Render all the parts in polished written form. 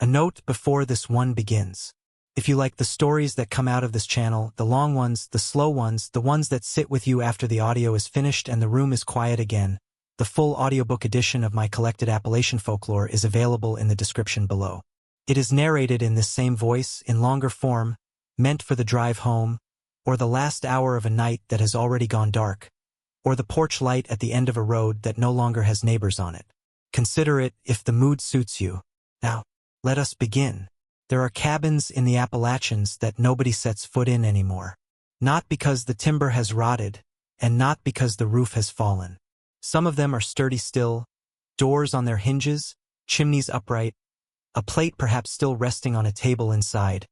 A note before this one begins. If you like the stories that come out of this channel, the long ones, the slow ones, the ones that sit with you after the audio is finished and the room is quiet again, the full audiobook edition of my collected Appalachian folklore is available in the description below. It is narrated in this same voice, in longer form, meant for the drive home, or the last hour of a night that has already gone dark, or the porch light at the end of a road that no longer has neighbors on it. Consider it if the mood suits you. Now, let us begin. There are cabins in the Appalachians that nobody sets foot in anymore. Not because the timber has rotted, and not because the roof has fallen. Some of them are sturdy still, doors on their hinges, chimneys upright, a plate perhaps still resting on a table inside,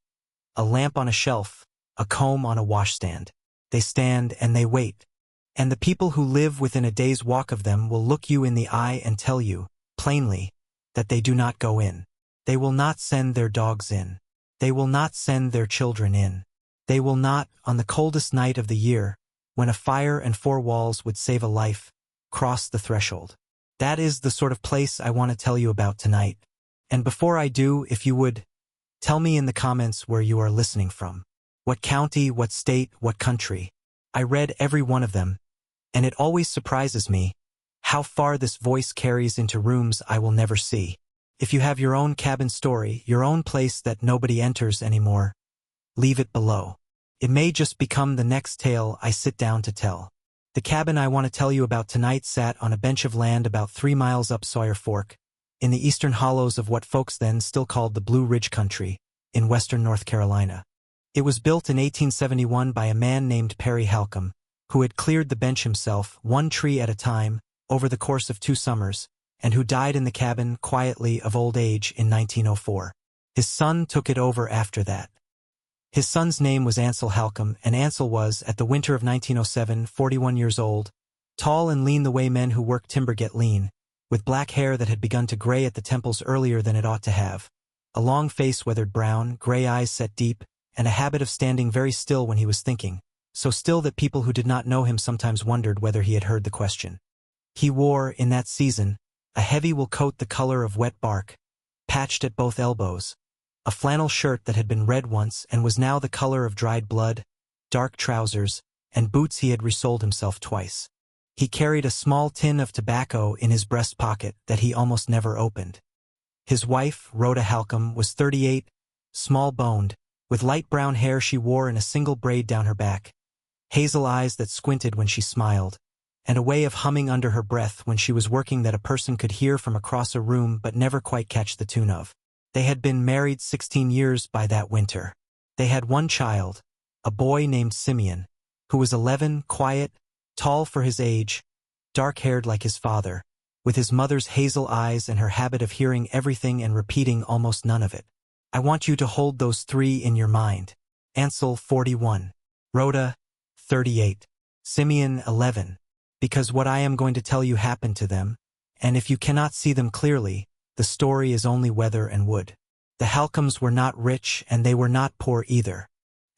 a lamp on a shelf, a comb on a washstand. They stand and they wait. And the people who live within a day's walk of them will look you in the eye and tell you, plainly, that they do not go in. They will not send their dogs in. They will not send their children in. They will not, on the coldest night of the year, when a fire and four walls would save a life, cross the threshold. That is the sort of place I want to tell you about tonight. And before I do, if you would, tell me in the comments where you are listening from. What county, what state, what country. I read every one of them, and it always surprises me how far this voice carries into rooms I will never see. If you have your own cabin story, your own place that nobody enters anymore, leave it below. It may just become the next tale I sit down to tell. The cabin I want to tell you about tonight sat on a bench of land about 3 miles up Sawyer Fork, in the eastern hollows of what folks then still called the Blue Ridge Country, in western North Carolina. It was built in 1871 by a man named Ansel Halcomb, who had cleared the bench himself, one tree at a time, over the course of 2 summers, and who died in the cabin quietly of old age in 1904. His son took it over after that. His son's name was Ansel Halcomb, and Ansel was, at the winter of 1907, 41 years old, tall and lean the way men who work timber get lean, with black hair that had begun to gray at the temples earlier than it ought to have, a long face weathered brown, gray eyes set deep, and a habit of standing very still when he was thinking, so still that people who did not know him sometimes wondered whether he had heard the question. He wore, in that season, a heavy wool coat the color of wet bark, patched at both elbows, a flannel shirt that had been red once and was now the color of dried blood, dark trousers, and boots he had resoled himself twice. He carried a small tin of tobacco in his breast pocket that he almost never opened. His wife, Rhoda Halcomb, was 38, small-boned, with light brown hair she wore in a single braid down her back, hazel eyes that squinted when she smiled, and a way of humming under her breath when she was working that a person could hear from across a room but never quite catch the tune of. They had been married 16 years by that winter. They had one child, a boy named Simeon, who was 11, quiet, tall for his age, dark-haired like his father, with his mother's hazel eyes and her habit of hearing everything and repeating almost none of it. I want you to hold those 3 in your mind. Ansel, 41. Rhoda, 38. Simeon, 11. Because what I am going to tell you happened to them, and if you cannot see them clearly, the story is only weather and wood. The Halcombs were not rich and they were not poor either.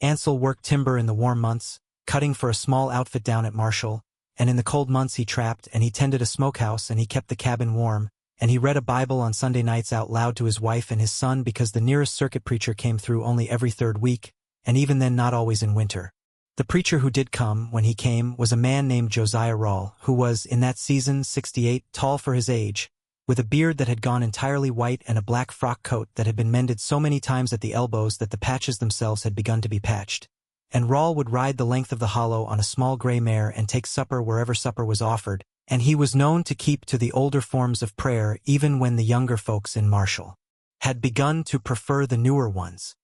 Ansel worked timber in the warm months, cutting for a small outfit down at Marshall, and in the cold months he trapped and he tended a smokehouse and he kept the cabin warm, and he read a Bible on Sunday nights out loud to his wife and his son because the nearest circuit preacher came through only every 3rd week, and even then not always in winter. The preacher who did come, when he came, was a man named Josiah Rawle, who was, in that season, 68, tall for his age, with a beard that had gone entirely white and a black frock coat that had been mended so many times at the elbows that the patches themselves had begun to be patched. And Rawle would ride the length of the hollow on a small gray mare and take supper wherever supper was offered, and he was known to keep to the older forms of prayer even when the younger folks in Marshall had begun to prefer the newer ones.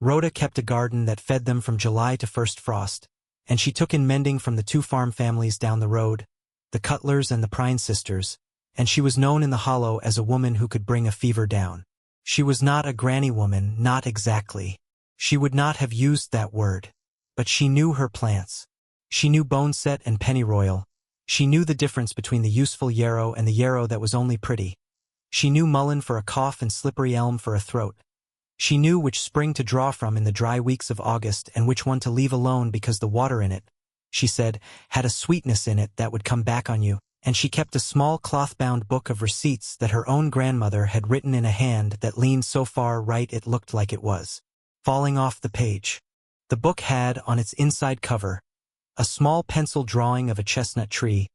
Rhoda kept a garden that fed them from July to first frost, and she took in mending from the 2 farm families down the road, the Cutlers and the Prine sisters, and she was known in the hollow as a woman who could bring a fever down. She was not a granny woman, not exactly. She would not have used that word. But she knew her plants. She knew boneset and pennyroyal. She knew the difference between the useful yarrow and the yarrow that was only pretty. She knew mullein for a cough and slippery elm for a throat. She knew which spring to draw from in the dry weeks of August and which one to leave alone because the water in it, she said, had a sweetness in it that would come back on you, and she kept a small cloth-bound book of receipts that her own grandmother had written in a hand that leaned so far right it looked like it was falling off the page. The book had, on its inside cover, a small pencil drawing of a chestnut tree,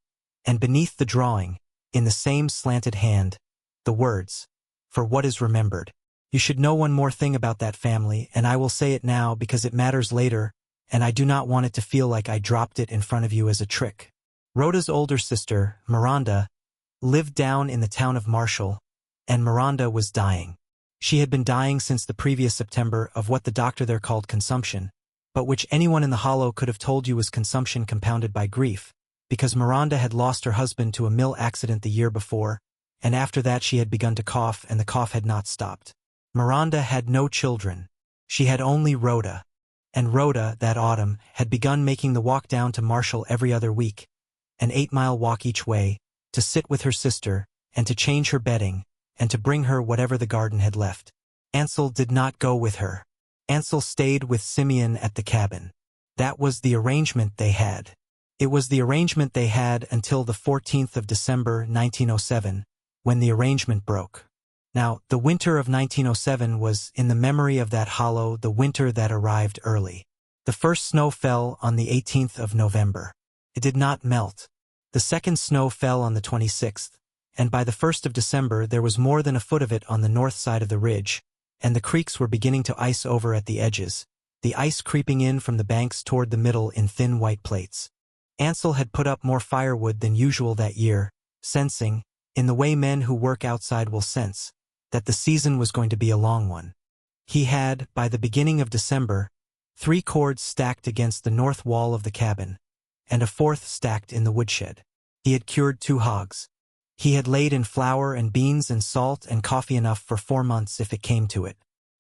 and beneath the drawing, in the same slanted hand, the words, "For what is remembered." You should know one more thing about that family, and I will say it now because it matters later, and I do not want it to feel like I dropped it in front of you as a trick. Rhoda's older sister, Miranda, lived down in the town of Marshall, and Miranda was dying. She had been dying since the previous September of what the doctor there called consumption, but which anyone in the hollow could have told you was consumption compounded by grief, because Miranda had lost her husband to a mill accident the year before, and after that she had begun to cough and the cough had not stopped. Miranda had no children. She had only Rhoda. And Rhoda, that autumn, had begun making the walk down to Marshall every other week, an 8-mile walk each way, to sit with her sister, and to change her bedding, and to bring her whatever the garden had left. Ansel did not go with her. Ansel stayed with Simeon at the cabin. That was the arrangement they had. It was the arrangement they had until the 14th of December, 1907, when the arrangement broke. Now, the winter of 1907 was, in the memory of that hollow, the winter that arrived early. The first snow fell on the 18th of November. It did not melt. The second snow fell on the 26th, and by the 1st of December there was more than a foot of it on the north side of the ridge, and the creeks were beginning to ice over at the edges, the ice creeping in from the banks toward the middle in thin white plates. Ansel had put up more firewood than usual that year, sensing, in the way men who work outside will sense, that the season was going to be a long one. He had, by the beginning of December, 3 cords stacked against the north wall of the cabin, and a 4th stacked in the woodshed. He had cured 2 hogs. He had laid in flour and beans and salt and coffee enough for 4 months if it came to it.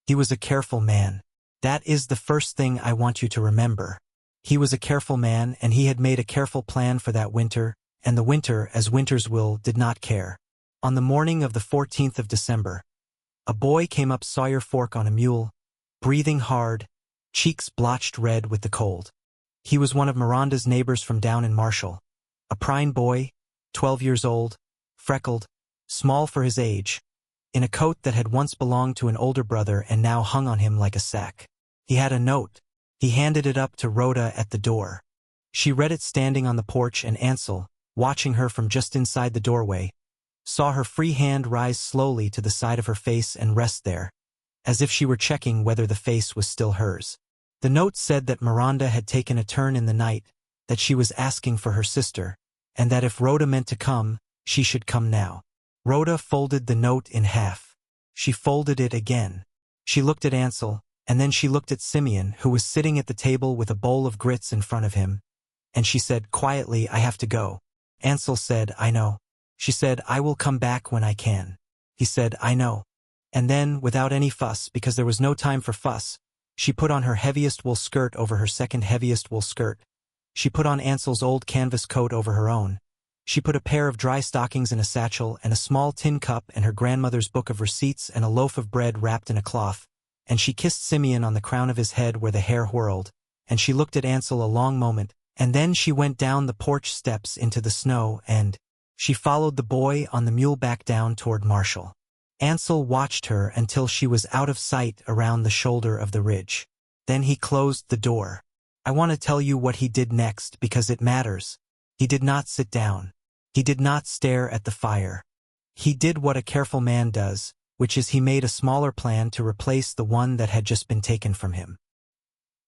He was a careful man. That is the first thing I want you to remember. He was a careful man, and he had made a careful plan for that winter, and the winter, as winters will, did not care. On the morning of the 14th of December, a boy came up Sawyer Fork on a mule, breathing hard, cheeks blotched red with the cold. He was one of Miranda's neighbors from down in Marshall, a Prine boy, 12 years old, freckled, small for his age, in a coat that had once belonged to an older brother and now hung on him like a sack. He had a note. He handed it up to Rhoda at the door. She read it standing on the porch, and Ansel, watching her from just inside the doorway, saw her free hand rise slowly to the side of her face and rest there, as if she were checking whether the face was still hers. The note said that Miranda had taken a turn in the night, that she was asking for her sister, and that if Rhoda meant to come, she should come now. Rhoda folded the note in half. She folded it again. She looked at Ansel, and then she looked at Simeon, who was sitting at the table with a bowl of grits in front of him, and she said quietly, "I have to go." Ansel said, "I know." She said, "I will come back when I can." He said, "I know." And then, without any fuss, because there was no time for fuss, she put on her heaviest wool skirt over her second heaviest wool skirt. She put on Ansel's old canvas coat over her own. She put a pair of dry stockings in a satchel and a small tin cup and her grandmother's book of receipts and a loaf of bread wrapped in a cloth, and she kissed Simeon on the crown of his head where the hair whirled, and she looked at Ansel a long moment, and then she went down the porch steps into the snow and she followed the boy on the mule back down toward Marshall. Ansel watched her until she was out of sight around the shoulder of the ridge. Then he closed the door. I want to tell you what he did next because it matters. He did not sit down. He did not stare at the fire. He did what a careful man does, which is he made a smaller plan to replace the one that had just been taken from him.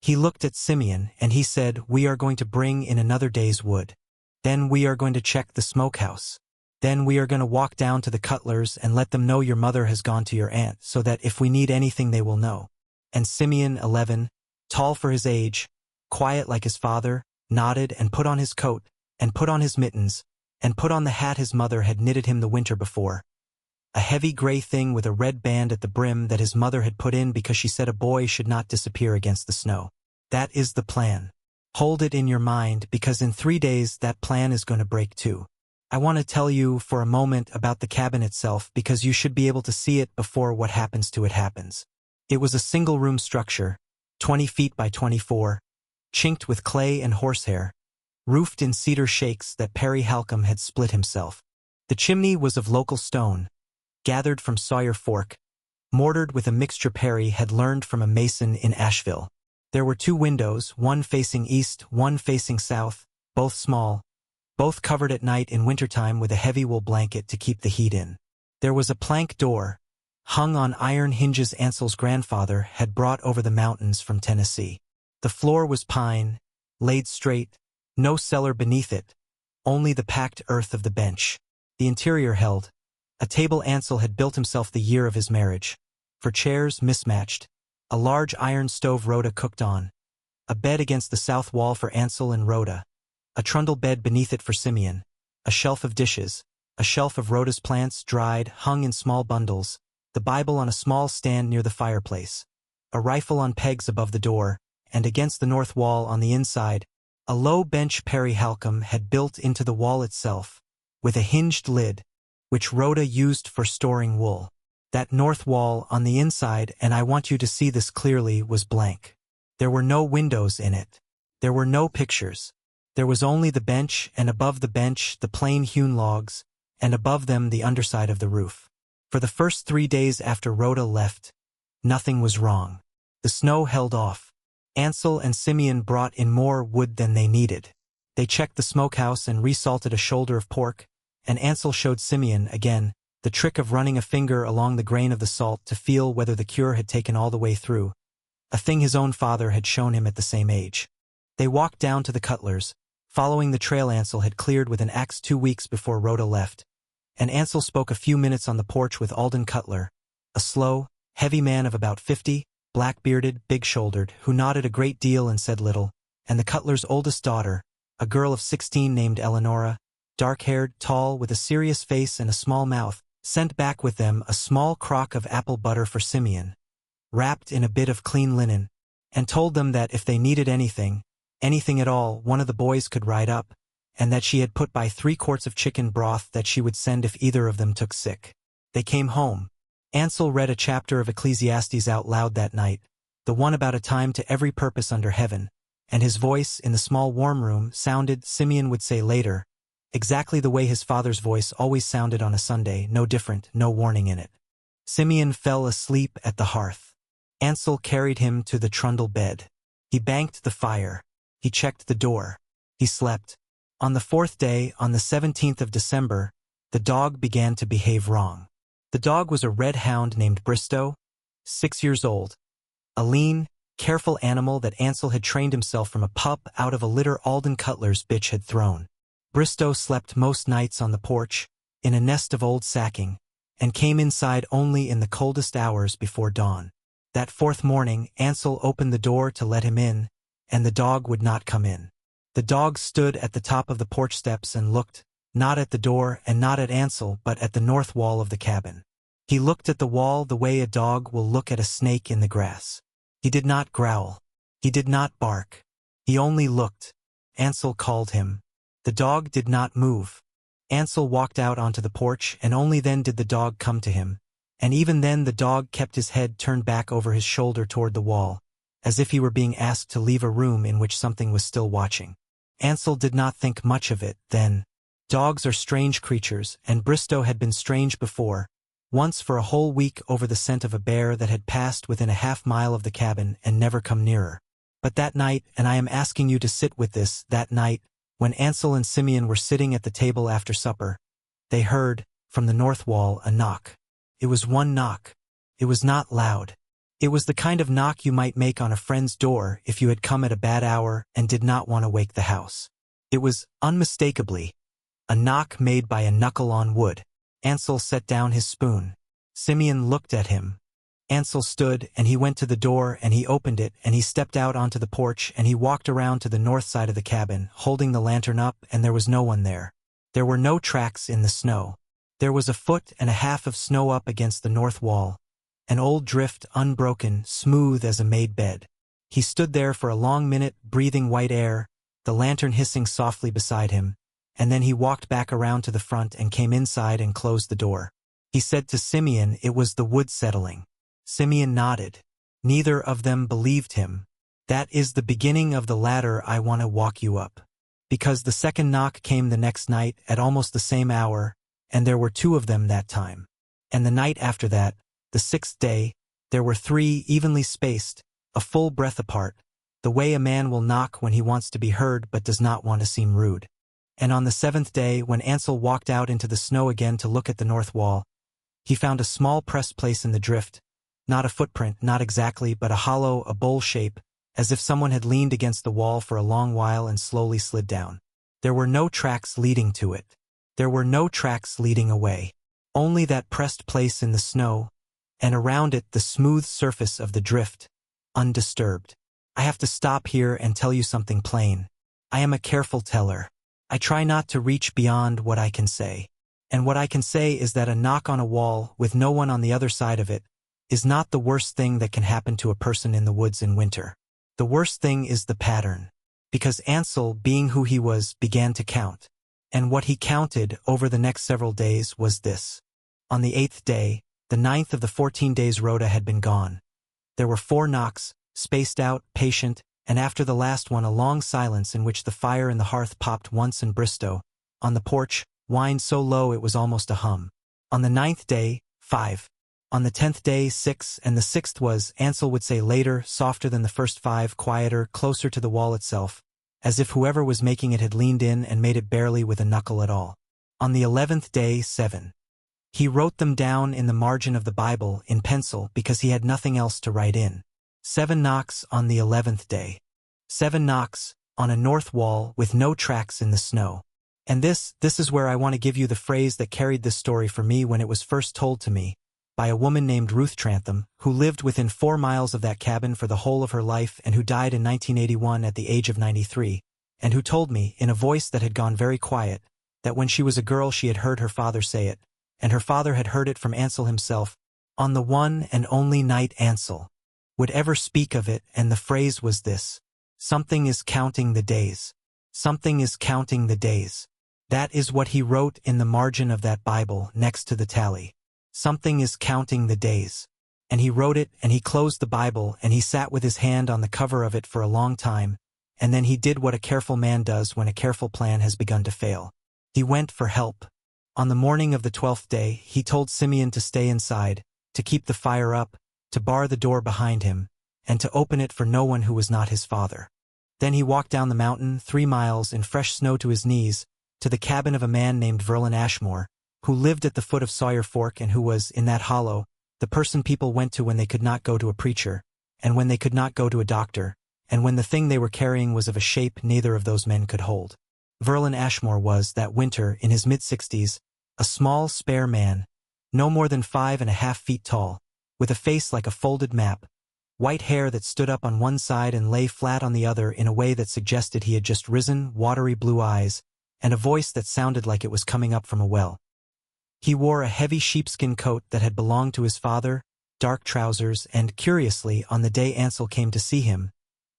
He looked at Simeon and he said, "We are going to bring in another day's wood. Then we are going to check the smokehouse. Then we are going to walk down to the Cutlers and let them know your mother has gone to your aunt so that if we need anything they will know." And Simeon, 11, tall for his age, quiet like his father, nodded and put on his coat, and put on his mittens, and put on the hat his mother had knitted him the winter before, a heavy gray thing with a red band at the brim that his mother had put in because she said a boy should not disappear against the snow. That is the plan. Hold it in your mind because in 3 days that plan is going to break too. I want to tell you for a moment about the cabin itself because you should be able to see it before what happens to it happens. It was a single-room structure, 20 feet by 24, chinked with clay and horsehair, roofed in cedar shakes that Perry Halcomb had split himself. The chimney was of local stone, gathered from Sawyer Fork, mortared with a mixture Perry had learned from a mason in Asheville. There were 2 windows, one facing east, one facing south, both small, both covered at night in wintertime with a heavy wool blanket to keep the heat in. There was a plank door, hung on iron hinges Ansel's grandfather had brought over the mountains from Tennessee. The floor was pine, laid straight, no cellar beneath it, only the packed earth of the bench. The interior held a table Ansel had built himself the year of his marriage. For chairs mismatched, a large iron stove Rhoda cooked on, a bed against the south wall for Ansel and Rhoda, a trundle bed beneath it for Simeon, a shelf of dishes, a shelf of Rhoda's plants dried, hung in small bundles, the Bible on a small stand near the fireplace, a rifle on pegs above the door, and against the north wall on the inside, a low bench Perry Halcomb had built into the wall itself, with a hinged lid, which Rhoda used for storing wool. That north wall on the inside, and I want you to see this clearly, was blank. There were no windows in it. There were no pictures. There was only the bench, and above the bench the plain hewn logs, and above them the underside of the roof. For the first 3 days after Rhoda left, nothing was wrong. The snow held off. Ansel and Simeon brought in more wood than they needed. They checked the smokehouse and resalted a shoulder of pork, and Ansel showed Simeon, again, the trick of running a finger along the grain of the salt to feel whether the cure had taken all the way through, a thing his own father had shown him at the same age. They walked down to the Cutlers, following the trail Ansel had cleared with an axe 2 weeks before Rhoda left, and Ansel spoke a few minutes on the porch with Alden Cutler, a slow, heavy man of about 50, black-bearded, big-shouldered, who nodded a great deal and said little, and the Cutlers' oldest daughter, a girl of 16 named Eleonora, dark-haired, tall, with a serious face and a small mouth, sent back with them a small crock of apple butter for Simeon, wrapped in a bit of clean linen, and told them that if they needed anything at all, one of the boys could ride up, and that she had put by 3 quarts of chicken broth that she would send if either of them took sick. They came home. Ansel read a chapter of Ecclesiastes out loud that night, the one about a time to every purpose under heaven, and his voice, in the small warm room, sounded, Simeon would say later, exactly the way his father's voice always sounded on a Sunday, no different, no warning in it. Simeon fell asleep at the hearth. Ansel carried him to the trundle bed. He banked the fire. He checked the door. He slept. On the 4th day, on the 17th of December, the dog began to behave wrong. The dog was a red hound named Bristow, 6 years old, a lean, careful animal that Ansel had trained himself from a pup out of a litter Alden Cutler's bitch had thrown. Bristow slept most nights on the porch, in a nest of old sacking, and came inside only in the coldest hours before dawn. That 4th morning, Ansel opened the door to let him in, and the dog would not come in. The dog stood at the top of the porch steps and looked, not at the door and not at Ansel, but at the north wall of the cabin. He looked at the wall the way a dog will look at a snake in the grass. He did not growl. He did not bark. He only looked. Ansel called him. The dog did not move. Ansel walked out onto the porch, and only then did the dog come to him, and even then the dog kept his head turned back over his shoulder toward the wall, as if he were being asked to leave a room in which something was still watching. Ansel did not think much of it then. Dogs are strange creatures, and Bristow had been strange before, once for a whole week over the scent of a bear that had passed within a half-mile of the cabin and never come nearer. But that night, and I am asking you to sit with this, that night, when Ansel and Simeon were sitting at the table after supper, they heard, from the north wall, a knock. It was one knock. It was not loud. It was the kind of knock you might make on a friend's door if you had come at a bad hour and did not want to wake the house. It was, unmistakably, a knock made by a knuckle on wood. Ansel set down his spoon. Simeon looked at him. Ansel stood, and he went to the door, and he opened it, and he stepped out onto the porch, and he walked around to the north side of the cabin, holding the lantern up, and there was no one there. There were no tracks in the snow. There was 1.5 feet of snow up against the north wall, an old drift, unbroken, smooth as a made bed. He stood there for a long minute, breathing white air, the lantern hissing softly beside him, and then he walked back around to the front and came inside and closed the door. He said to Simeon it was the wood settling. Simeon nodded. Neither of them believed him. That is the beginning of the ladder I want to walk you up. because the second knock came the next night at almost the same hour, and there were 2 of them that time. And the night after that, the 6th day, there were 3 evenly spaced, a full breath apart, the way a man will knock when he wants to be heard but does not want to seem rude. And on the 7th day, when Ansel walked out into the snow again to look at the north wall, he found a small pressed place in the drift, not a footprint, not exactly, but a hollow, a bowl shape, as if someone had leaned against the wall for a long while and slowly slid down. There were no tracks leading to it. There were no tracks leading away. Only that pressed place in the snow, and around it the smooth surface of the drift, undisturbed. I have to stop here and tell you something plain. I am a careful teller. I try not to reach beyond what I can say. And what I can say is that a knock on a wall with no one on the other side of it is not the worst thing that can happen to a person in the woods in winter. The worst thing is the pattern. Because Ansel, being who he was, began to count. And what he counted over the next several days was this. On the 8th day, the 9th of the 14 days Rhoda had been gone. There were 4 knocks, spaced out, patient, and after the last one a long silence in which the fire in the hearth popped once and bristow. On the porch, whined so low it was almost a hum. On the 9th day, 5. On the 10th day, 6, and the 6th was, Ansel would say later, softer than the first 5, quieter, closer to the wall itself, as if whoever was making it had leaned in and made it barely with a knuckle at all. On the 11th day, 7. He wrote them down in the margin of the Bible in pencil because he had nothing else to write in. 7 knocks on the 11th day. 7 knocks on a north wall with no tracks in the snow. And this is where I want to give you the phrase that carried this story for me when it was first told to me, by a woman named Ruth Trantham, who lived within 4 miles of that cabin for the whole of her life and who died in 1981 at the age of 93, and who told me, in a voice that had gone very quiet, that when she was a girl she had heard her father say it, and her father had heard it from Ansel himself, on the one and only night Ansel would ever speak of it, and the phrase was this: something is counting the days. Something is counting the days. That is what he wrote in the margin of that Bible next to the tally. Something is counting the days. And he wrote it, and he closed the Bible, and he sat with his hand on the cover of it for a long time, and then he did what a careful man does when a careful plan has begun to fail. He went for help. On the morning of the 12th day, he told Simeon to stay inside, to keep the fire up, to bar the door behind him, and to open it for no one who was not his father. Then he walked down the mountain, 3 miles, in fresh snow to his knees, to the cabin of a man named Verlin Ashmore, who lived at the foot of Sawyer Fork and who was, in that hollow, the person people went to when they could not go to a preacher, and when they could not go to a doctor, and when the thing they were carrying was of a shape neither of those men could hold. Verlin Ashmore was, that winter, in his mid-60s, a small, spare man, no more than 5.5 feet tall, with a face like a folded map, white hair that stood up on one side and lay flat on the other in a way that suggested he had just risen, watery blue eyes, and a voice that sounded like it was coming up from a well. He wore a heavy sheepskin coat that had belonged to his father, dark trousers, and, curiously, on the day Ansel came to see him,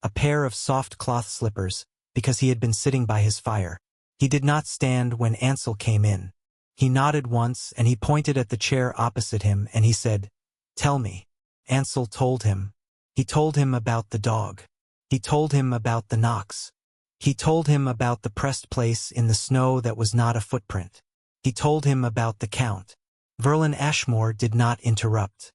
a pair of soft cloth slippers, because he had been sitting by his fire. He did not stand when Ansel came in. He nodded once, and he pointed at the chair opposite him, and he said, "Tell me." Ansel told him. He told him about the dog. He told him about the knocks. He told him about the pressed place in the snow that was not a footprint. He told him about the count. Verlin Ashmore did not interrupt.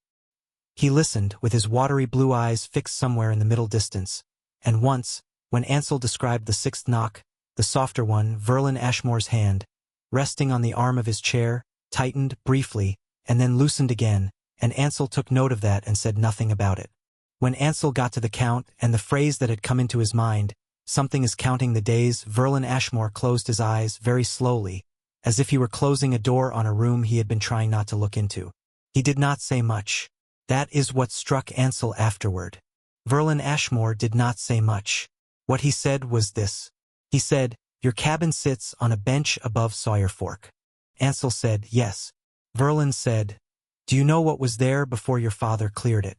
He listened, with his watery blue eyes fixed somewhere in the middle distance, and once, when Ansel described the 6th knock, the softer one, Verlin Ashmore's hand, resting on the arm of his chair, tightened briefly, and then loosened again, and Ansel took note of that and said nothing about it. When Ansel got to the count and the phrase that had come into his mind, "Something is counting the days," Verlin Ashmore closed his eyes very slowly, as if he were closing a door on a room he had been trying not to look into. He did not say much. That is what struck Ansel afterward. Verlin Ashmore did not say much. What he said was this. He said, "Your cabin sits on a bench above Sawyer Fork." Ansel said, "Yes." Verlin said, "Do you know what was there before your father cleared it?"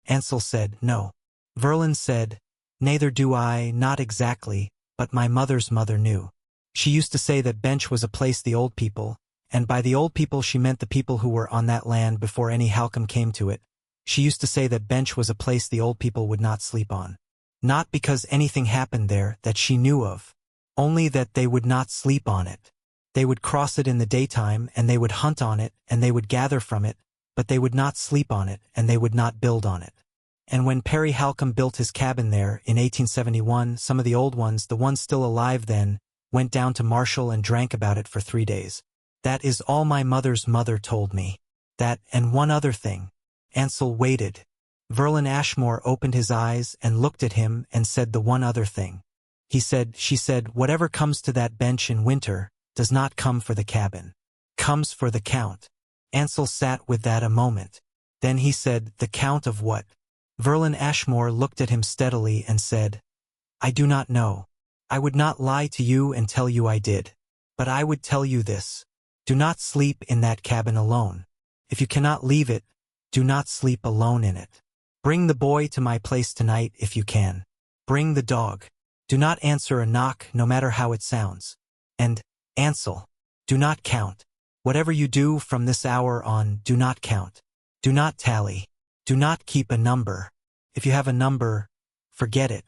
Ansel said, "No." Verlin said, "Neither do I, not exactly, but my mother's mother knew. She used to say that bench was a place the old people, and by the old people she meant the people who were on that land before any Halcomb came to it. She used to say that bench was a place the old people would not sleep on. Not because anything happened there that she knew of, only that they would not sleep on it. They would cross it in the daytime, and they would hunt on it, and they would gather from it, but they would not sleep on it, and they would not build on it. And when Perry Halcomb built his cabin there in 1871, some of the old ones, the ones still alive then, went down to Marshall and drank about it for 3 days. That is all my mother's mother told me. That, and one other thing. Ansel waited. Verlin Ashmore opened his eyes and looked at him and said the one other thing. She said, whatever comes to that bench in winter does not come for the cabin. Comes for the count. Ansel sat with that a moment. Then he said, the count of what? Verlin Ashmore looked at him steadily and said, I do not know. I would not lie to you and tell you I did. But I would tell you this. Do not sleep in that cabin alone. If you cannot leave it, do not sleep alone in it. Bring the boy to my place tonight if you can. Bring the dog. Do not answer a knock no matter how it sounds. And, Ansel, do not count. Whatever you do from this hour on, do not count. Do not tally. Do not keep a number. If you have a number, forget it.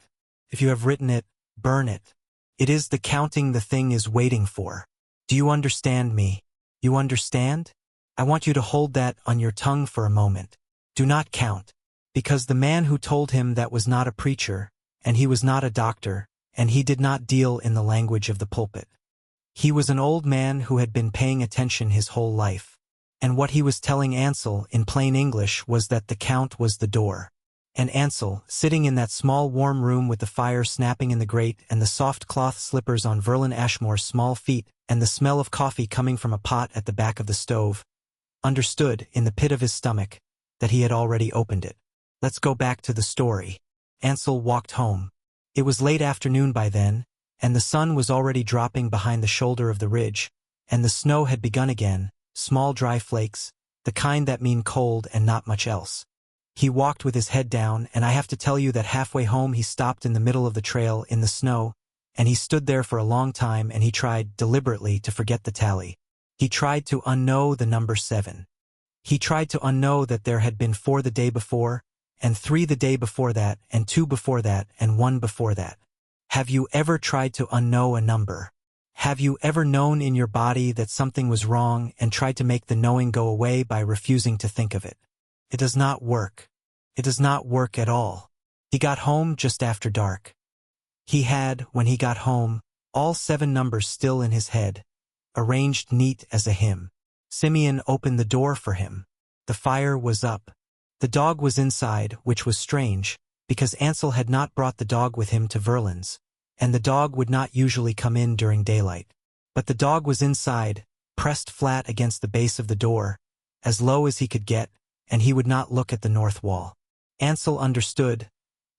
If you have written it, burn it. It is the counting the thing is waiting for. Do you understand me? You understand? I want you to hold that on your tongue for a moment. Do not count. Because the man who told him that was not a preacher, and he was not a doctor, and he did not deal in the language of the pulpit. He was an old man who had been paying attention his whole life. And what he was telling Ansel in plain English was that the count was the door. And Ansel, sitting in that small warm room with the fire snapping in the grate and the soft cloth slippers on Verlin Ashmore's small feet and the smell of coffee coming from a pot at the back of the stove, understood, in the pit of his stomach, that he had already opened it. Let's go back to the story. Ansel walked home. It was late afternoon by then, and the sun was already dropping behind the shoulder of the ridge, and the snow had begun again, small dry flakes, the kind that mean cold and not much else. He walked with his head down, and I have to tell you that halfway home he stopped in the middle of the trail in the snow, and he stood there for a long time and he tried, deliberately, to forget the tally. He tried to unknow the number 7. He tried to unknow that there had been 4 the day before, and 3 the day before that, and 2 before that, and 1 before that. Have you ever tried to unknow a number? Have you ever known in your body that something was wrong and tried to make the knowing go away by refusing to think of it? It does not work. It does not work at all. He got home just after dark. He had, when he got home, all 7 numbers still in his head, arranged neat as a hymn. Simeon opened the door for him. The fire was up. The dog was inside, which was strange, because Ansel had not brought the dog with him to Verlin's, and the dog would not usually come in during daylight. But the dog was inside, pressed flat against the base of the door, as low as he could get, and he would not look at the north wall. Ansel understood,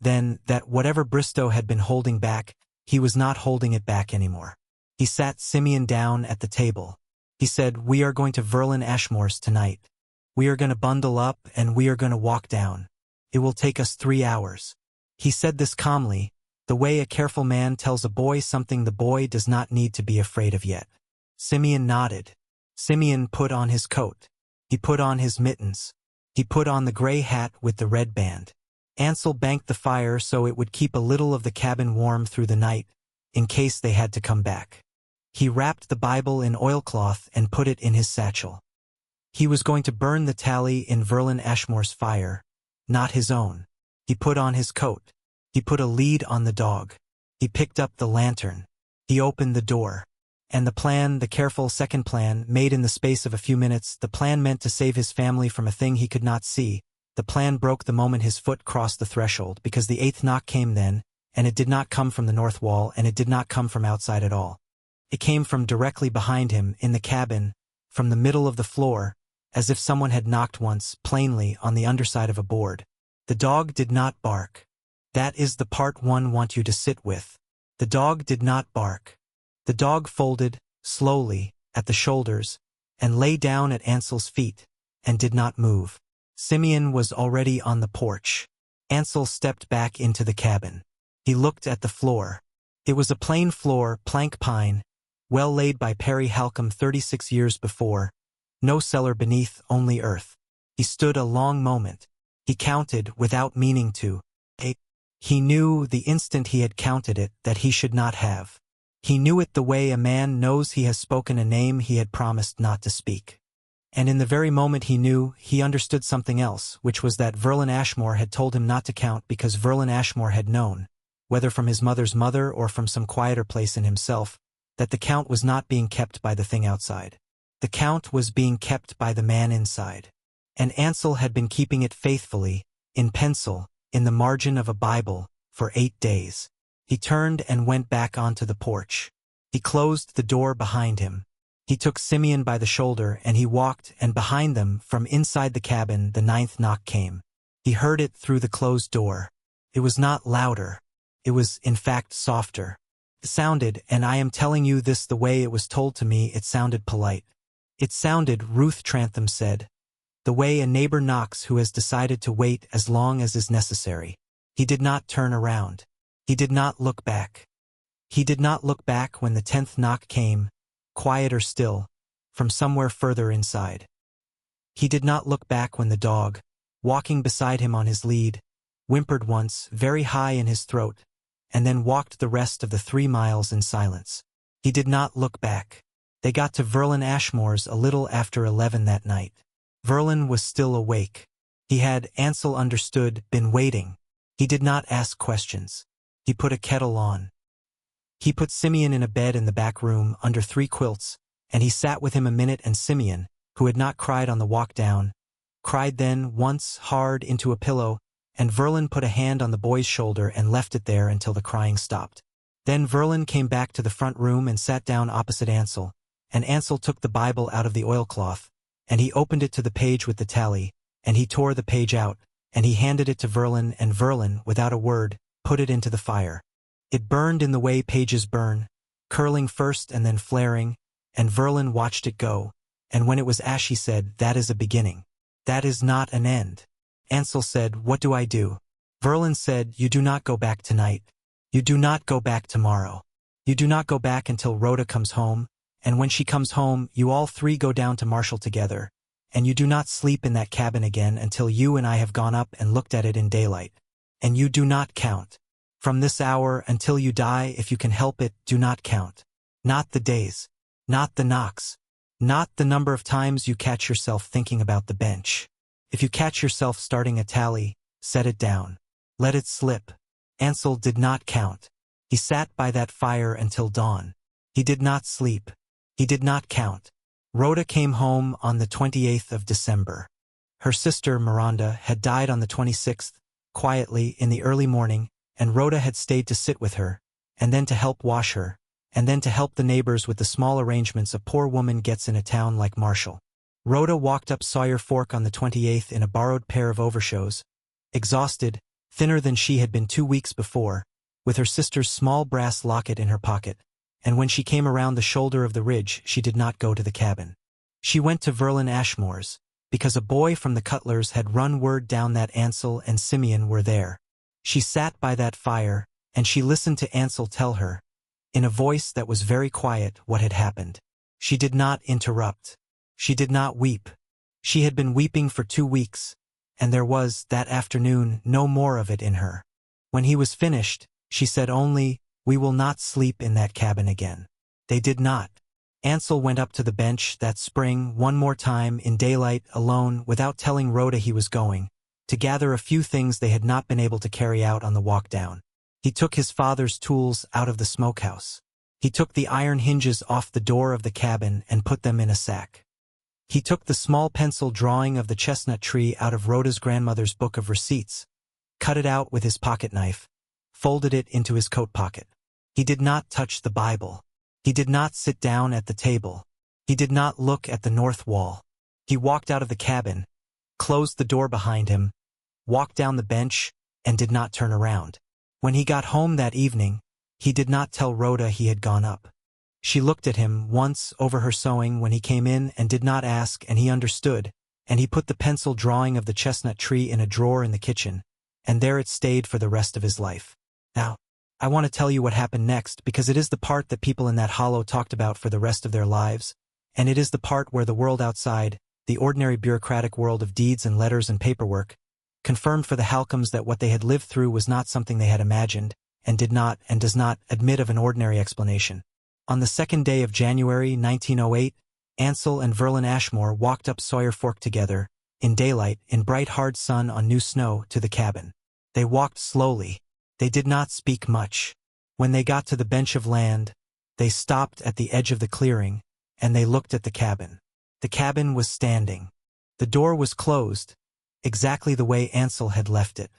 then, that whatever Bristow had been holding back, he was not holding it back anymore. He sat Simeon down at the table. He said, we are going to Verlin Ashmore's tonight. We are going to bundle up and we are going to walk down. It will take us 3 hours. He said this calmly, the way a careful man tells a boy something the boy does not need to be afraid of yet. Simeon nodded. Simeon put on his coat. He put on his mittens. He put on the gray hat with the red band. Ansel banked the fire so it would keep a little of the cabin warm through the night, in case they had to come back. He wrapped the Bible in oilcloth and put it in his satchel. He was going to burn the tally in Verlin Ashmore's fire, not his own. He put on his coat. He put a lead on the dog. He picked up the lantern. He opened the door. And the plan, the careful second plan, made in the space of a few minutes, the plan meant to save his family from a thing he could not see. The plan broke the moment his foot crossed the threshold, because the 8th knock came then, and it did not come from the north wall, and it did not come from outside at all. It came from directly behind him, in the cabin, from the middle of the floor, as if someone had knocked once, plainly, on the underside of a board. The dog did not bark. That is the part one want you to sit with. The dog did not bark. The dog folded, slowly, at the shoulders, and lay down at Ansel's feet, and did not move. Simeon was already on the porch. Ansel stepped back into the cabin. He looked at the floor. It was a plain floor, plank pine, well laid by Perry Halcomb 36 years before, no cellar beneath, only earth. He stood a long moment. He counted, without meaning to. He knew, the instant he had counted it, that he should not have. He knew it the way a man knows he has spoken a name he had promised not to speak. And in the very moment he knew, he understood something else, which was that Verlin Ashmore had told him not to count because Verlin Ashmore had known, whether from his mother's mother or from some quieter place in himself, that the count was not being kept by the thing outside. The count was being kept by the man inside. And Ansel had been keeping it faithfully, in pencil, in the margin of a Bible, for 8 days. He turned and went back onto the porch. He closed the door behind him. He took Simeon by the shoulder and he walked, and behind them, from inside the cabin, the 9th knock came. He heard it through the closed door. It was not louder. It was, in fact, softer. It sounded, and I am telling you this the way it was told to me, it sounded polite. It sounded, Ruth Trantham said, the way a neighbor knocks who has decided to wait as long as is necessary. He did not turn around. He did not look back. He did not look back when the 10th knock came, quieter still, from somewhere further inside. He did not look back when the dog, walking beside him on his lead, whimpered once, very high in his throat, and then walked the rest of the 3 miles in silence. He did not look back. They got to Verlin Ashmore's a little after 11 that night. Verlin was still awake. He had, Ansel understood, been waiting. He did not ask questions. He put a kettle on. He put Simeon in a bed in the back room under 3 quilts, and he sat with him a minute, and Simeon, who had not cried on the walk down, cried then once hard into a pillow, and Verlin put a hand on the boy's shoulder and left it there until the crying stopped. Then Verlin came back to the front room and sat down opposite Ansel, and Ansel took the Bible out of the oilcloth, and he opened it to the page with the tally, and he tore the page out, and he handed it to Verlin, and Verlin, without a word, put it into the fire. It burned in the way pages burn, curling first and then flaring, and Verlin watched it go, and when it was ash he said, "That is a beginning. That is not an end." Ansel said, "What do I do?" Verlin said, "You do not go back tonight. You do not go back tomorrow. You do not go back until Rhoda comes home, and when she comes home, you all 3 go down to Marshall together, and you do not sleep in that cabin again until you and I have gone up and looked at it in daylight. And you do not count. From this hour until you die, if you can help it, do not count. Not the days. Not the knocks. Not the number of times you catch yourself thinking about the bench. If you catch yourself starting a tally, set it down. Let it slip. Ansel did not count. He sat by that fire until dawn. He did not sleep. He did not count. Rhoda came home on the 28th of December. Her sister, Miranda, had died on the 26th, quietly, in the early morning, and Rhoda had stayed to sit with her, and then to help wash her, and then to help the neighbors with the small arrangements a poor woman gets in a town like Marshall. Rhoda walked up Sawyer Fork on the 28th in a borrowed pair of overshoes, exhausted, thinner than she had been 2 weeks before, with her sister's small brass locket in her pocket, and when she came around the shoulder of the ridge she did not go to the cabin. She went to Verlin Ashmore's, because a boy from the Cutlers had run word down that Ansel and Simeon were there. She sat by that fire, and she listened to Ansel tell her, in a voice that was very quiet, what had happened. She did not interrupt. She did not weep. She had been weeping for 2 weeks, and there was, that afternoon, no more of it in her. When he was finished, she said only, "We will not sleep in that cabin again." They did not. Ansel went up to the bench that spring one more time in daylight, alone, without telling Rhoda he was going, to gather a few things they had not been able to carry out on the walk down. He took his father's tools out of the smokehouse. He took the iron hinges off the door of the cabin and put them in a sack. He took the small pencil drawing of the chestnut tree out of Rhoda's grandmother's book of receipts, cut it out with his pocket knife, folded it into his coat pocket. He did not touch the Bible. He did not sit down at the table. He did not look at the north wall. He walked out of the cabin, closed the door behind him, walked down the bench, and did not turn around. When he got home that evening, he did not tell Rhoda he had gone up. She looked at him once over her sewing when he came in and did not ask, and he understood, and he put the pencil drawing of the chestnut tree in a drawer in the kitchen, and there it stayed for the rest of his life. Now, I want to tell you what happened next, because it is the part that people in that hollow talked about for the rest of their lives, and it is the part where the world outside, the ordinary bureaucratic world of deeds and letters and paperwork, confirmed for the Halcombs that what they had lived through was not something they had imagined, and did not and does not admit of an ordinary explanation. On the 2nd day of January 1908, Ansel and Verlin Ashmore walked up Sawyer Fork together, in daylight, in bright hard sun on new snow, to the cabin. They walked slowly. They did not speak much. When they got to the bench of land, they stopped at the edge of the clearing, and they looked at the cabin. The cabin was standing. The door was closed, exactly the way Ansel had left it.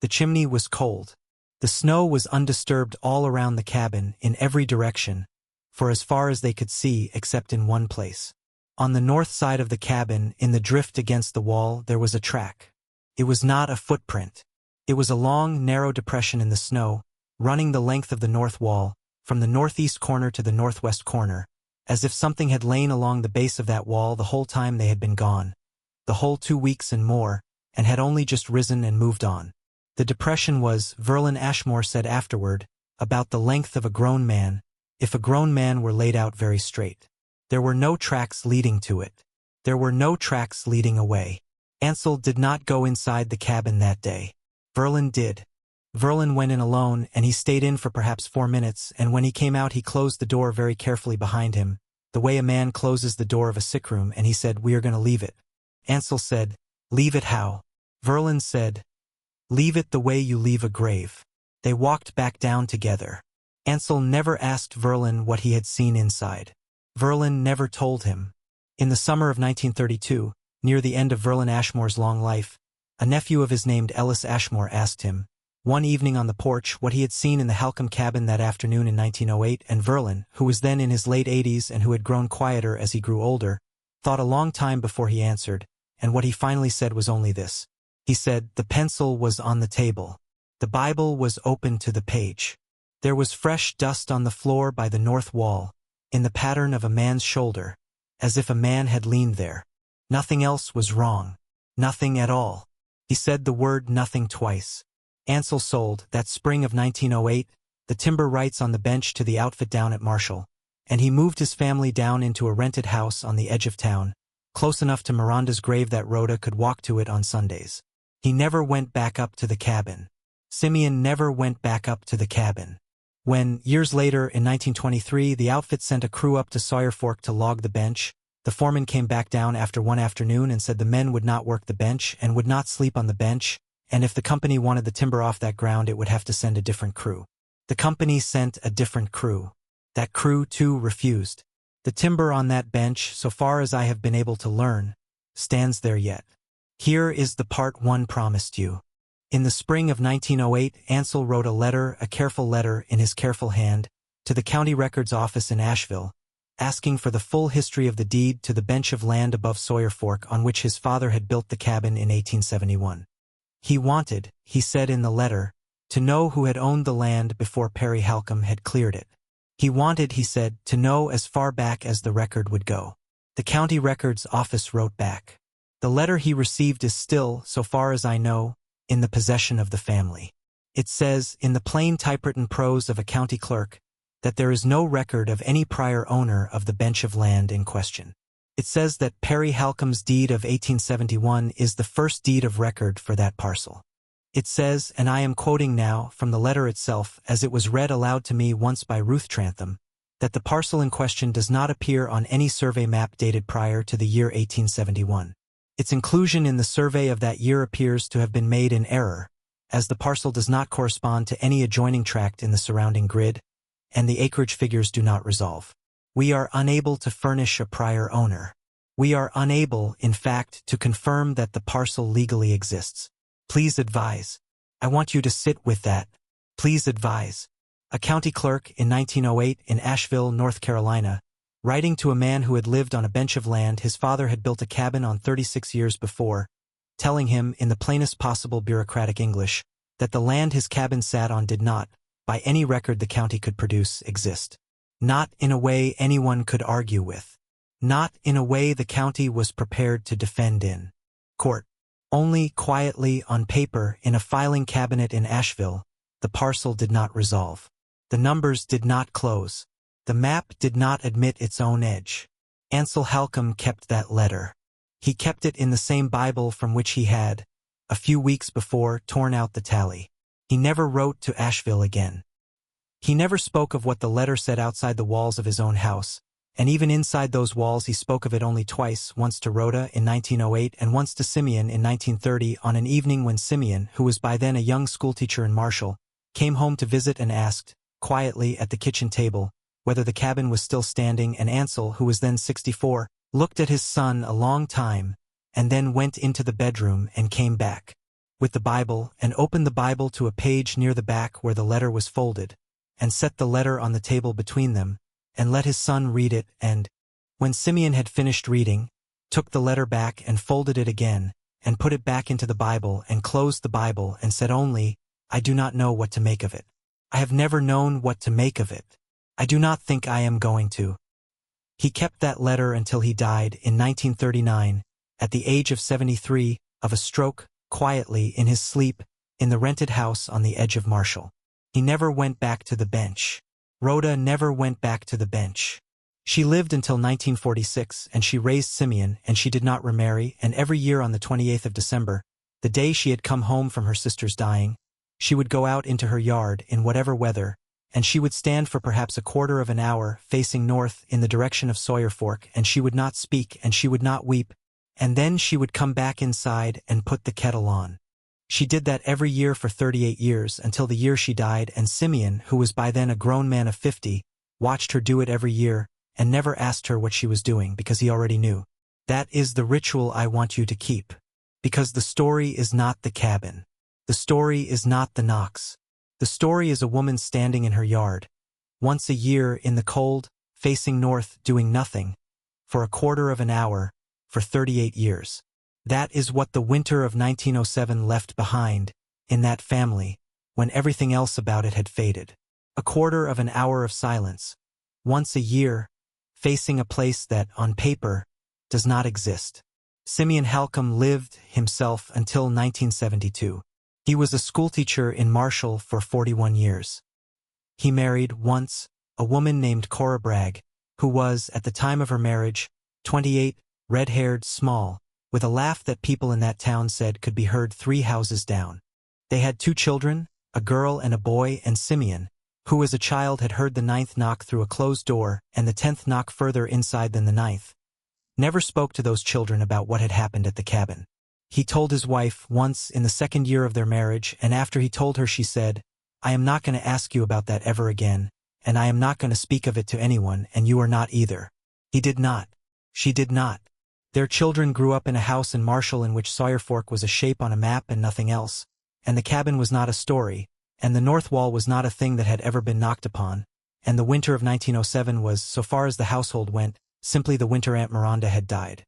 The chimney was cold. The snow was undisturbed all around the cabin, in every direction, for as far as they could see except in one place. On the north side of the cabin, in the drift against the wall, there was a track. It was not a footprint. It was a long, narrow depression in the snow, running the length of the north wall, from the northeast corner to the northwest corner, as if something had lain along the base of that wall the whole time they had been gone, the whole 2 weeks and more, and had only just risen and moved on. The depression was, Verlin Ashmore said afterward, about the length of a grown man, if a grown man were laid out very straight. There were no tracks leading to it. There were no tracks leading away. Ansel did not go inside the cabin that day. Verlin did. Verlin went in alone, and he stayed in for perhaps 4 minutes, and when he came out he closed the door very carefully behind him, the way a man closes the door of a sick room, and he said, "We are going to leave it." Ansel said, "Leave it how?" Verlin said, "Leave it the way you leave a grave." They walked back down together. Ansel never asked Verlin what he had seen inside. Verlin never told him. In the summer of 1932, near the end of Verlin Ashmore's long life, a nephew of his named Ellis Ashmore asked him, one evening on the porch, what he had seen in the Halcomb cabin that afternoon in 1908, and Verlin, who was then in his late 80s and who had grown quieter as he grew older, thought a long time before he answered, and what he finally said was only this. He said, "The pencil was on the table. The Bible was open to the page. There was fresh dust on the floor by the north wall, in the pattern of a man's shoulder, as if a man had leaned there. Nothing else was wrong. Nothing at all." He said the word nothing twice. Ansel sold, that spring of 1908, the timber rights on the bench to the outfit down at Marshall, and he moved his family down into a rented house on the edge of town, close enough to Miranda's grave that Rhoda could walk to it on Sundays. He never went back up to the cabin. Simeon never went back up to the cabin. When, years later, in 1923, the outfit sent a crew up to Sawyer Fork to log the bench, the foreman came back down after one afternoon and said the men would not work the bench and would not sleep on the bench, and if the company wanted the timber off that ground it would have to send a different crew. The company sent a different crew. That crew, too, refused. The timber on that bench, so far as I have been able to learn, stands there yet. Here is the part one promised you. In the spring of 1908, Ansel wrote a letter, a careful letter in his careful hand, to the county records office in Asheville, asking for the full history of the deed to the bench of land above Sawyer Fork on which his father had built the cabin in 1871. He wanted, he said in the letter, to know who had owned the land before Perry Halcomb had cleared it. He wanted, he said, to know as far back as the record would go. The county records office wrote back. The letter he received is still, so far as I know, in the possession of the family. It says, in the plain typewritten prose of a county clerk, that there is no record of any prior owner of the bench of land in question. It says that Perry Halcomb's deed of 1871 is the first deed of record for that parcel. It says, and I am quoting now from the letter itself as it was read aloud to me once by Ruth Trantham, that the parcel in question does not appear on any survey map dated prior to the year 1871. Its inclusion in the survey of that year appears to have been made in error, as the parcel does not correspond to any adjoining tract in the surrounding grid, and the acreage figures do not resolve. We are unable to furnish a prior owner. We are unable, in fact, to confirm that the parcel legally exists. Please advise. I want you to sit with that. Please advise. A county clerk in 1908 in Asheville, North Carolina, writing to a man who had lived on a bench of land his father had built a cabin on 36 years before, telling him, in the plainest possible bureaucratic English, that the land his cabin sat on did not, by any record the county could produce, exist. Not in a way anyone could argue with. Not in a way the county was prepared to defend in court. Only quietly, on paper, in a filing cabinet in Asheville, the parcel did not resolve. The numbers did not close. The map did not admit its own edge. Ansel Halcomb kept that letter. He kept it in the same Bible from which he had, a few weeks before, torn out the tally. He never wrote to Asheville again. He never spoke of what the letter said outside the walls of his own house, and even inside those walls he spoke of it only twice, once to Rhoda in 1908 and once to Simeon in 1930 on an evening when Simeon, who was by then a young schoolteacher in Marshall, came home to visit and asked, quietly at the kitchen table, whether the cabin was still standing, and Ansel, who was then 64, looked at his son a long time, and then went into the bedroom and came back with the Bible and opened the Bible to a page near the back where the letter was folded, and set the letter on the table between them, and let his son read it, and, when Simeon had finished reading, took the letter back and folded it again, and put it back into the Bible and closed the Bible and said only, "I do not know what to make of it. I have never known what to make of it. I do not think I am going to." He kept that letter until he died in 1939, at the age of 73, of a stroke, quietly in his sleep, in the rented house on the edge of Marshall. He never went back to the bench. Rhoda never went back to the bench. She lived until 1946, and she raised Simeon, and she did not remarry, and every year on the 28th of December, the day she had come home from her sister's dying, she would go out into her yard in whatever weather, and she would stand for perhaps a quarter of an hour facing north in the direction of Sawyer Fork, and she would not speak and she would not weep, and then she would come back inside and put the kettle on. She did that every year for 38 years until the year she died, and Simeon, who was by then a grown man of 50, watched her do it every year and never asked her what she was doing because he already knew. That is the ritual I want you to keep. Because the story is not the cabin. The story is not the knocks. The story is a woman standing in her yard, once a year in the cold, facing north, doing nothing, for a quarter of an hour, for 38 years. That is what the winter of 1907 left behind, in that family, when everything else about it had faded. A quarter of an hour of silence, once a year, facing a place that, on paper, does not exist. Simeon Halcomb lived, himself, until 1972. He was a schoolteacher in Marshall for 41 years. He married, once, a woman named Cora Bragg, who was, at the time of her marriage, 28, red-haired, small, with a laugh that people in that town said could be heard 3 houses down. They had 2 children, a girl and a boy, and Simeon, who as a child had heard the 9th knock through a closed door and the 10th knock further inside than the 9th, never spoke to those children about what had happened at the cabin. He told his wife once in the 2nd year of their marriage, and after he told her she said, "I am not going to ask you about that ever again, and I am not going to speak of it to anyone, and you are not either." He did not. She did not. Their children grew up in a house in Marshall in which Sawyer Fork was a shape on a map and nothing else, and the cabin was not a story, and the north wall was not a thing that had ever been knocked upon, and the winter of 1907 was, so far as the household went, simply the winter Aunt Miranda had died.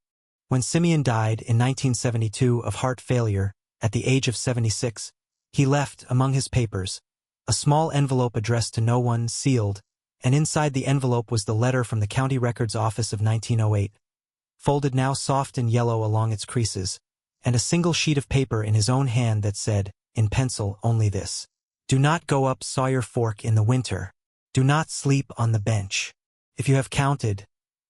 When Simeon died in 1972 of heart failure, at the age of 76, he left, among his papers, a small envelope addressed to no one, sealed, and inside the envelope was the letter from the County Records Office of 1908, folded now soft and yellow along its creases, and a single sheet of paper in his own hand that said, in pencil, only this: "Do not go up Sawyer Fork in the winter. Do not sleep on the bench. If you have counted,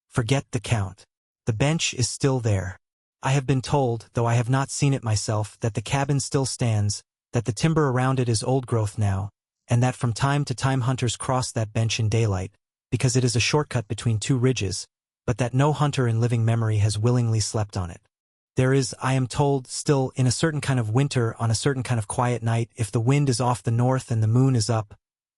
forget the count. The bench is still there. I have been told, though I have not seen it myself, that the cabin still stands, that the timber around it is old growth now, and that from time to time hunters cross that bench in daylight, because it is a shortcut between 2 ridges, but that no hunter in living memory has willingly slept on it. There is, I am told, still, in a certain kind of winter, on a certain kind of quiet night, if the wind is off the north and the moon is up,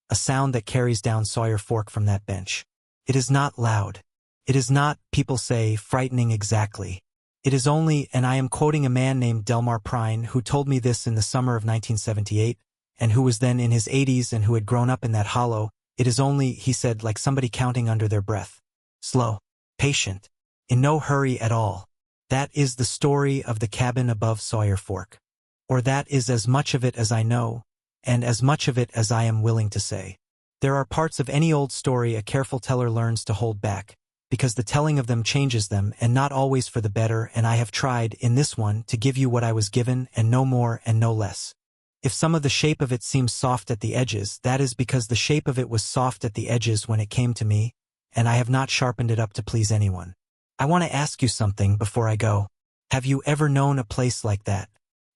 a sound that carries down Sawyer Fork from that bench. It is not loud. It is not, people say, frightening exactly. It is only, and I am quoting a man named Delmar Prine who told me this in the summer of 1978, and who was then in his 80s and who had grown up in that hollow, it is only, he said, like somebody counting under their breath. Slow. Patient. In no hurry at all. That is the story of the cabin above Sawyer Fork. Or that is as much of it as I know, and as much of it as I am willing to say. There are parts of any old story a careful teller learns to hold back, because the telling of them changes them, and not always for the better, and I have tried, in this one, to give you what I was given, and no more and no less. If some of the shape of it seems soft at the edges, that is because the shape of it was soft at the edges when it came to me, and I have not sharpened it up to please anyone. I want to ask you something before I go. Have you ever known a place like that?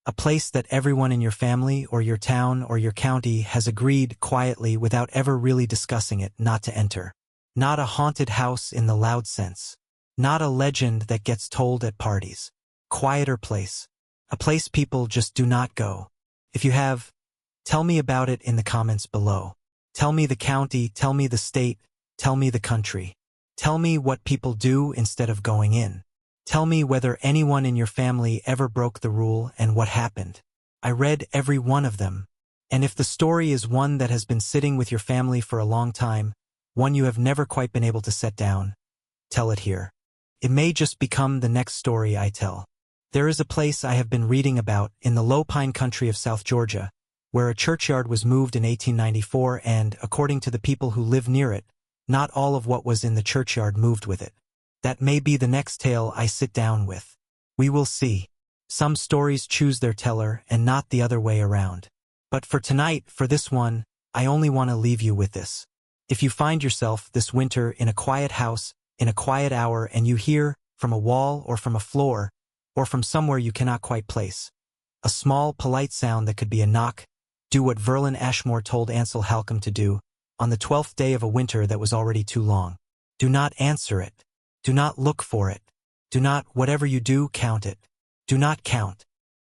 A place that everyone in your family or your town or your county has agreed quietly without ever really discussing it not to enter. Not a haunted house in the loud sense. Not a legend that gets told at parties. Quieter place. A place people just do not go. If you have, tell me about it in the comments below. Tell me the county, tell me the state, tell me the country. Tell me what people do instead of going in. Tell me whether anyone in your family ever broke the rule and what happened. I read every one of them. And if the story is one that has been sitting with your family for a long time, one you have never quite been able to set down, tell it here. It may just become the next story I tell. There is a place I have been reading about in the low pine country of South Georgia, where a churchyard was moved in 1894 and, according to the people who live near it, not all of what was in the churchyard moved with it. That may be the next tale I sit down with. We will see. Some stories choose their teller and not the other way around. But for tonight, for this one, I only want to leave you with this. If you find yourself this winter in a quiet house, in a quiet hour, and you hear, from a wall or from a floor, or from somewhere you cannot quite place, a small, polite sound that could be a knock, do what Verlin Ashmore told Ansel Halcomb to do, on the 12th day of a winter that was already too long. Do not answer it. Do not look for it. Do not, whatever you do, count it. Do not count.